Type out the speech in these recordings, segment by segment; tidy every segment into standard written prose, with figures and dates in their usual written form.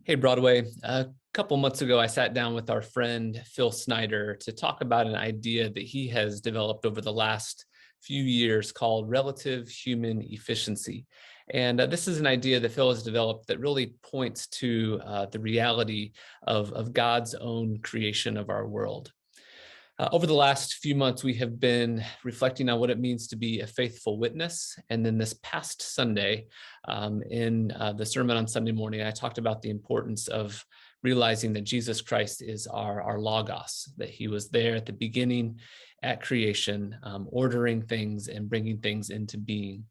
Hey, Broadway. A couple months ago, I sat down with our friend Phil Snider to talk about an idea that he has developed over the last few years called relative human efficiency. And this is an idea that Phil has developed that really points to the reality of God's own creation of our world. Over the last few months, we have been reflecting on what it means to be a faithful witness. And then this past Sunday, in the sermon on Sunday morning, I talked about the importance of realizing that Jesus Christ is our Logos, that he was there at the beginning at creation, ordering things and bringing things into being.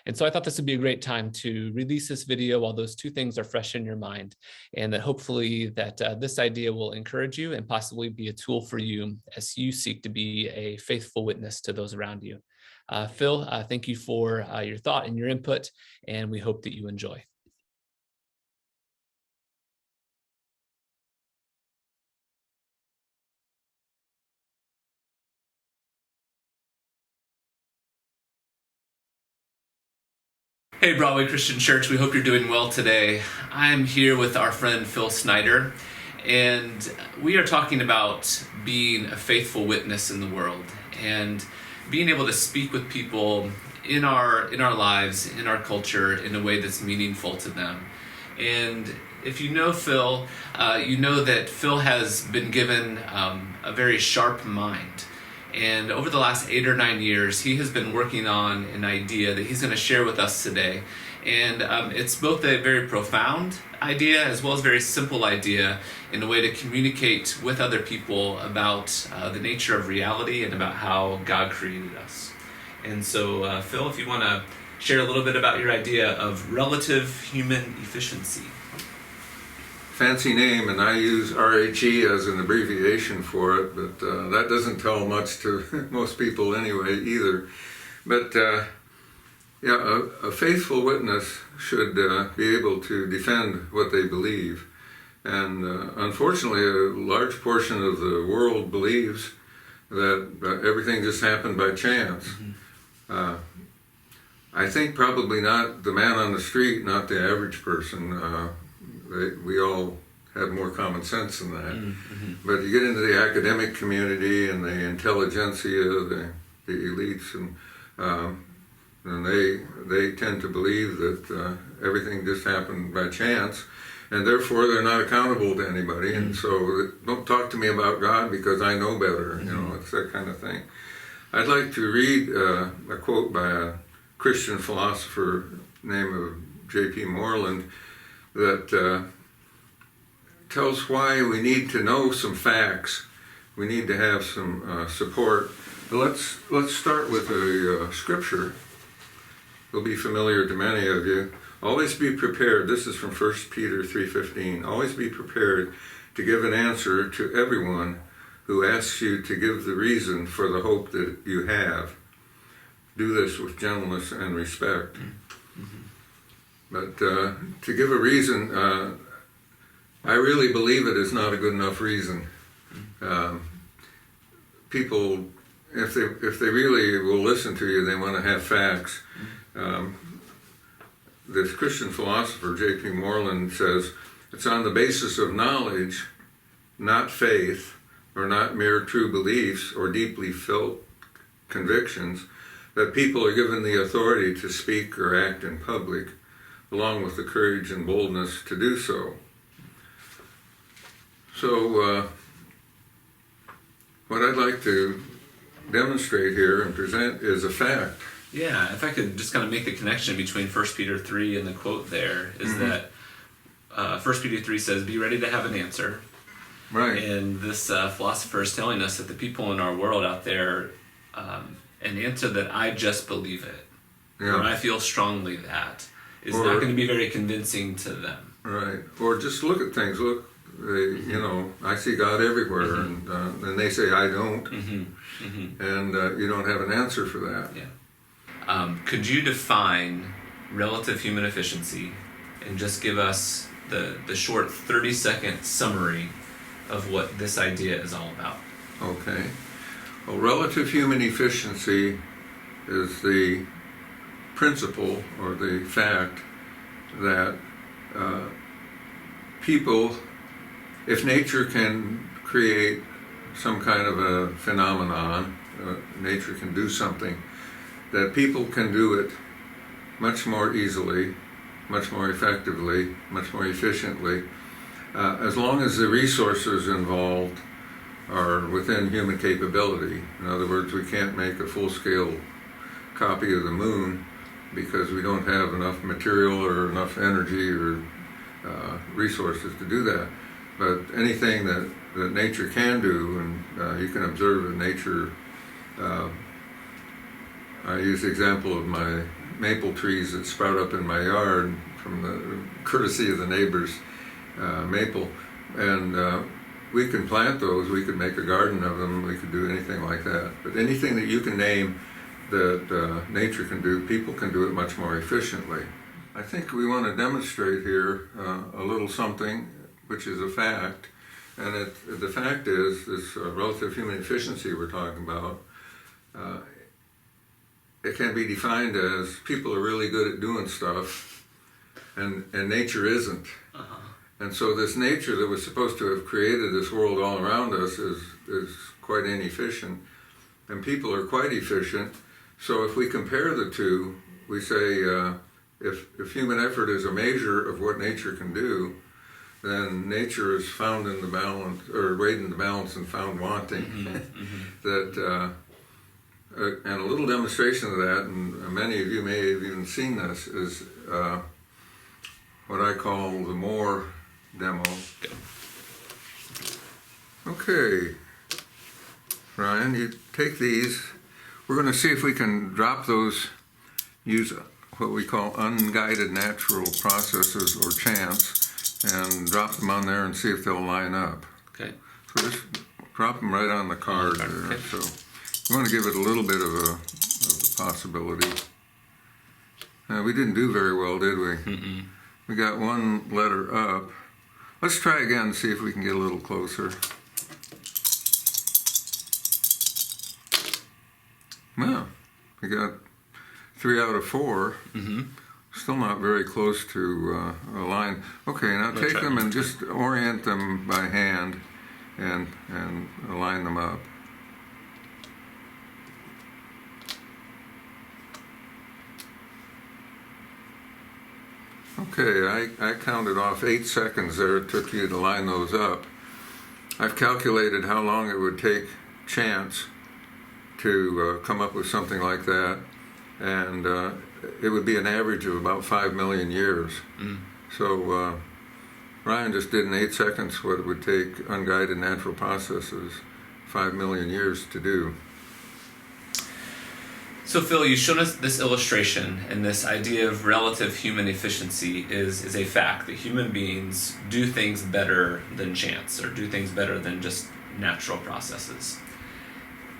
And so I thought this would be a great time to release this video while those two things are fresh in your mind, and that hopefully that this idea will encourage you and possibly be a tool for you as you seek to be a faithful witness to those around you. Phil, thank you for your thought and your input, and we hope that you enjoy. Hey, Broadway Christian Church, we hope you're doing well today. I'm here with our friend Phil Snider, and we are talking about being a faithful witness in the world and being able to speak with people in our lives, in our culture, in a way that's meaningful to them. And if you know Phil, you know that Phil has been given a very sharp mind. And over the last 8 or 9 years, he has been working on an idea that he's going to share with us today. And it's both a very profound idea as well as a very simple idea in a way to communicate with other people about the nature of reality and about how God created us. And so, Phil, if you want to share a little bit about your idea of relative human efficiency. Fancy name, and I use RHE as an abbreviation for it, but that doesn't tell much to most people anyway either. But yeah, a faithful witness should be able to defend what they believe. And unfortunately, a large portion of the world believes that everything just happened by chance. Mm-hmm. I think probably not the man on the street, not the average person. We all have more common sense than that. Mm-hmm. But you get into the academic community and the intelligentsia, the elites, and they tend to believe that everything just happened by chance, and therefore they're not accountable to anybody. Mm-hmm. And so don't talk to me about God because I know better. Mm-hmm. You know, it's that kind of thing. I'd like to read a quote by a Christian philosopher named J.P. Moreland that tells why we need to know some facts. We need to have some support. But let's start with a scripture. It'll be familiar to many of you. Always be prepared. This is from 1 Peter 3:15. Always be prepared to give an answer to everyone who asks you to give the reason for the hope that you have. Do this with gentleness and respect. Mm-hmm. But to give a reason, I really believe it is not a good enough reason. People, if they really will listen to you, they want to have facts. This Christian philosopher, J.P. Moreland, says, it's on the basis of knowledge, not faith, or not mere true beliefs or deeply felt convictions, that people are given the authority to speak or act in public, along with the courage and boldness to do so. So, what I'd like to demonstrate here and present is a fact. Yeah, if I could just kind of make the connection between 1 Peter 3 and the quote there, is mm-hmm. that 1 Peter 3 says, be ready to have an answer. Right. And this philosopher is telling us that the people in our world out there, an answer that I just believe it, or I feel strongly that, is not going to be very convincing to them. Right. Or just look at things. Look, you know, I see God everywhere, mm-hmm. And they say I don't, mm-hmm. Mm-hmm. And you don't have an answer for that. Yeah. Could you define relative human efficiency and just give us the short 30-second summary of what this idea is all about? Okay. Well, relative human efficiency is the principle or the fact that people, if nature can create some kind of a phenomenon, nature can do something, that people can do it much more easily, much more effectively, much more efficiently, as long as the resources involved are within human capability. In other words, we can't make a full-scale copy of the moon because we don't have enough material or enough energy or resources to do that. But anything that nature can do, and you can observe in nature. I use the example of my maple trees that sprout up in my yard from the courtesy of the neighbor's maple, and we can plant those, we could make a garden of them, we could do anything like that. But anything that you can name that nature can do, people can do it much more efficiently. I think we want to demonstrate here a little something which is a fact, and the fact is this relative human efficiency we're talking about, it can be defined as people are really good at doing stuff and nature isn't. Uh-huh. And so this nature that was supposed to have created this world all around us is quite inefficient, and people are quite efficient. So if we compare the two, we say if human effort is a measure of what nature can do, then nature is found in the balance, or weighed in the balance and found wanting. Mm-hmm, mm-hmm. That and a little demonstration of that, and many of you may have even seen this, is what I call the Moore demo. Okay, Ryan, you take these. We're going to see if we can drop those, use what we call unguided natural processes or chance, and drop them on there and see if they'll line up. Okay. So just drop them right on the card there. Okay. So we want to give it a little bit of a possibility. We didn't do very well, did we? Mm-mm. We got one letter up. Let's try again and see if we can get a little closer. Well, we got 3 out of 4. Mm-hmm. Still not very close to a line. Okay, now take them and just orient them by hand and align them up. Okay, I counted off 8 seconds there it took you to line those up. I've calculated how long it would take chance to come up with something like that, and it would be an average of about 5 million years. Mm. So Ryan just did in 8 seconds what it would take unguided natural processes 5 million years to do. So Phil, you've shown us this illustration, and this idea of relative human efficiency is a fact that human beings do things better than chance, or do things better than just natural processes.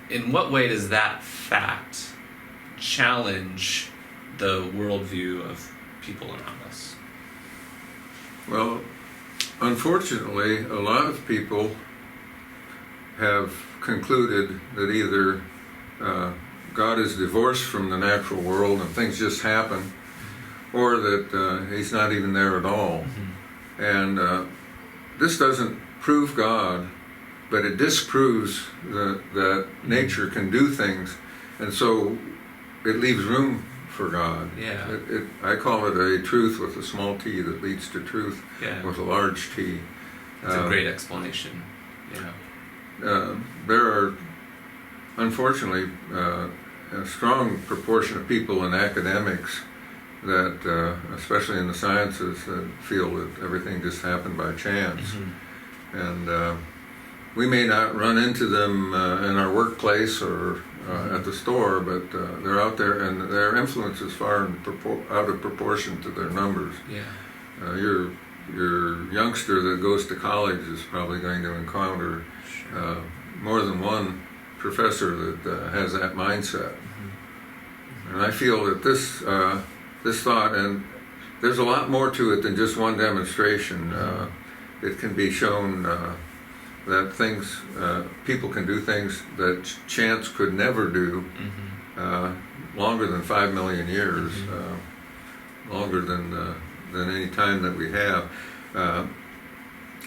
In what way does that fact challenge the worldview of people around us? Well, unfortunately, a lot of people have concluded that either God is divorced from the natural world and things just happen, or that he's not even there at all. Mm-hmm. And this doesn't prove God, but it disproves that nature can do things, and so it leaves room for God. Yeah. I call it a truth with a small t that leads to truth with a large T. It's a great explanation. Yeah. There are, unfortunately, a strong proportion of people in academics that, especially in the sciences, that feel that everything just happened by chance. Mm-hmm. And we may not run into them in our workplace or at the store, but they're out there, and their influence is far out of proportion to their numbers. Yeah. Your youngster that goes to college is probably going to encounter more than one professor that has that mindset. Mm-hmm. And I feel that this thought, and there's a lot more to it than just one demonstration. It can be shown that things, people can do things that chance could never do, mm-hmm. Longer than 5 million years, mm-hmm. Longer than any time that we have.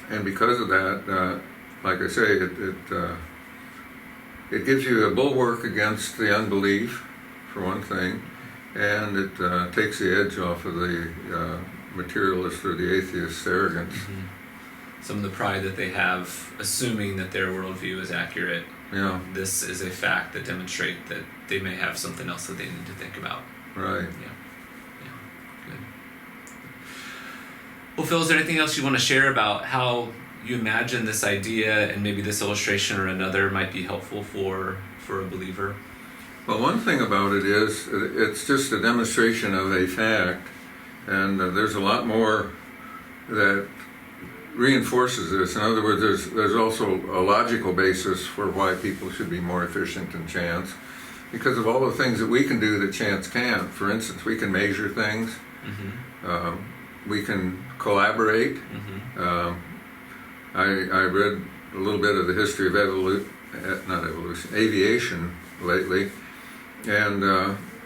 And because of that, like I say, it gives you a bulwark against the unbelief, for one thing, and it takes the edge off of the materialist or the atheist's arrogance. Some of the pride that they have, assuming that their worldview is accurate. Yeah. This is a fact that demonstrates that they may have something else that they need to think about. Right. Yeah. Good. Well, Phil, is there anything else you want to share about how you imagine this idea and maybe this illustration or another might be helpful for a believer? Well, one thing about it is it's just a demonstration of a fact, and there's a lot more that reinforces this. In other words, there's also a logical basis for why people should be more efficient than chance, because of all the things that we can do that chance can't. For instance, we can measure things, we can collaborate. I read a little bit of the history of aviation lately, and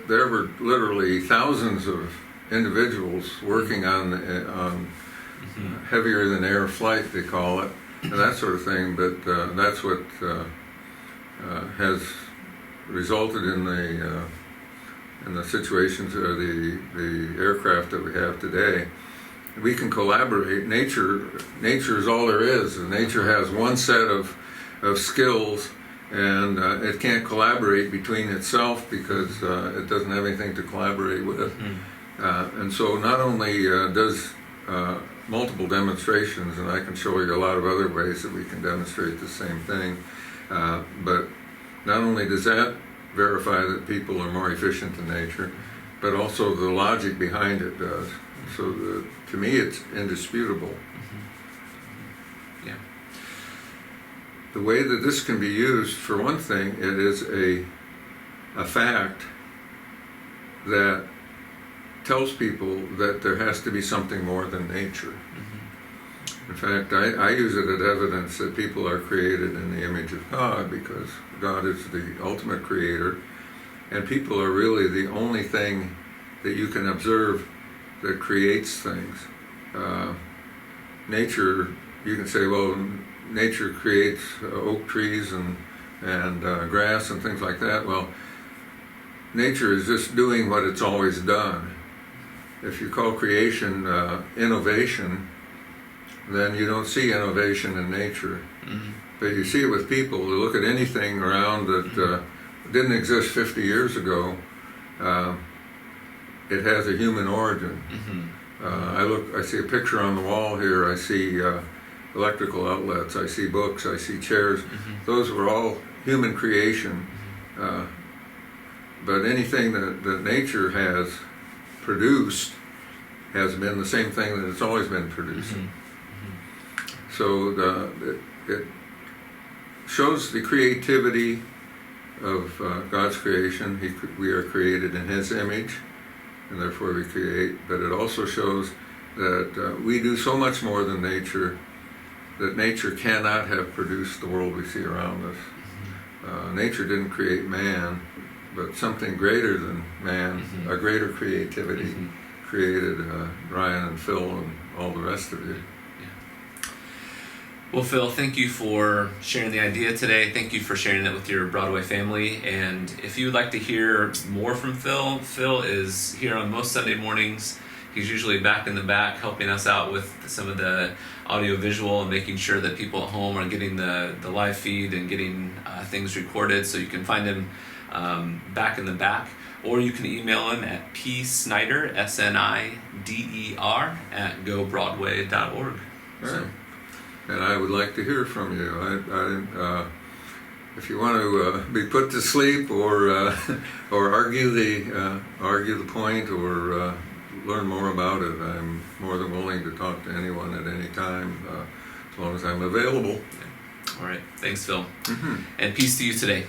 there were literally thousands of individuals working on heavier than air flight, they call it, and that sort of thing. But that's what has resulted in the situations or the aircraft that we have today. We can collaborate. Nature is all there is. And nature has one set of skills, and it can't collaborate between itself because it doesn't have anything to collaborate with. And so not only does multiple demonstrations, and I can show you a lot of other ways that we can demonstrate the same thing, but not only does that verify that people are more efficient than nature, but also the logic behind it does. So to me, it's indisputable. Yeah. The way that this can be used, for one thing, it is a fact that tells people that there has to be something more than nature. In fact, I use it as evidence that people are created in the image of God, because God is the ultimate creator, and people are really the only thing that you can observe that creates things. Nature, you can say, well, nature creates oak trees and grass and things like that. Well, nature is just doing what it's always done. If you call creation innovation, then you don't see innovation in nature. But you see it with people. You look at anything around that didn't exist 50 years ago, it has a human origin. I see a picture on the wall here. I see electrical outlets. I see books. I see chairs. Those were all human creation. But anything that nature has produced has been the same thing that it's always been producing. So it shows the creativity of God's creation. We are created in His image, and therefore we create. But it also shows that we do so much more than nature, that nature cannot have produced the world we see around us. Nature didn't create man, but something greater than man, a greater creativity, created Ryan and Phil and all the rest of you. Well, Phil, thank you for sharing the idea today. Thank you for sharing it with your Broadway family. And if you would like to hear more from Phil, Phil is here on most Sunday mornings. He's usually back in the back helping us out with some of the audio visual and making sure that people at home are getting the live feed and getting things recorded. So you can find him back in the back. Or you can email him at psnider, SNIDER, at gobroadway.org. Right. So. And I would like to hear from you. If you want to be put to sleep or argue the point or learn more about it, I'm more than willing to talk to anyone at any time, as long as I'm available. All right. Thanks, Phil. And peace to you today.